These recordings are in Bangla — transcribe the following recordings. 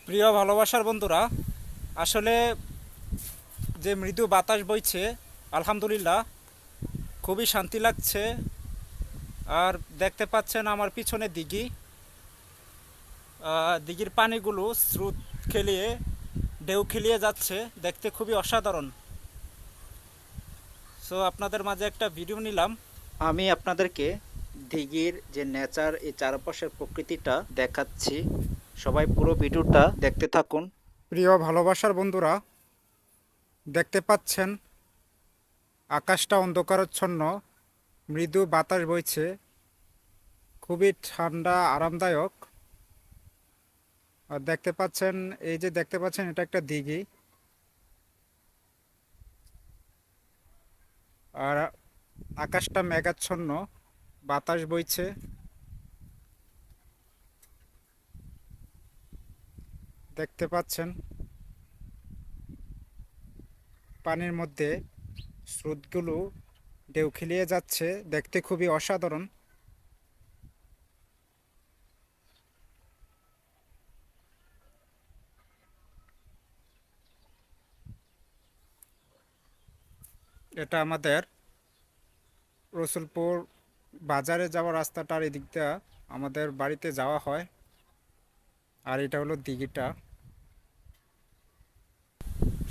প্রিয় ভালোবাসার বন্ধুরা, আসলে যে মৃদু বাতাস বইছে, আলহামদুলিল্লাহ খুবই শান্তি লাগছে। আর দেখতে পাচ্ছেন আমার পিছনে দিঘি, দিঘির পানিগুলো স্রোত খেলিয়ে ঢেউ খেলিয়ে যাচ্ছে, দেখতে খুবই অসাধারণ। সো আপনাদের মাঝে একটা ভিডিও নিলাম। আমি আপনাদেরকে দিঘির যে নেচার, এই চারপাশের প্রকৃতিটা দেখাচ্ছি। সবাই পুরো ভিডিওটা দেখতে থাকুন। প্রিয় ভালোবাসার বন্ধুরা, দেখতে পাচ্ছেন আকাশটা অন্ধকারাচ্ছন্ন, মৃদু বাতাস বইছে, খুবই ঠান্ডা আরামদায়ক। আর দেখতে পাচ্ছেন, এই যে দেখতে পাচ্ছেন, এটা একটা দিঘি। আর আকাশটা মেঘাচ্ছন্ন, বাতাস বইছে। দেখতে পাচ্ছেন পানির মধ্যে স্রোতগুলো ঢেউ খেলিয়ে যাচ্ছে, দেখতে খুবই অসাধারণ। এটা আমাদের রসুলপুর বাজারে যাওয়ার রাস্তাটার এদিক দিয়ে আমাদের বাড়িতে যাওয়া হয়। আর এটা হলো দিঘিটা।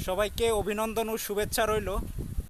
সবাইকে অভিনন্দন ও শুভেচ্ছা রইল।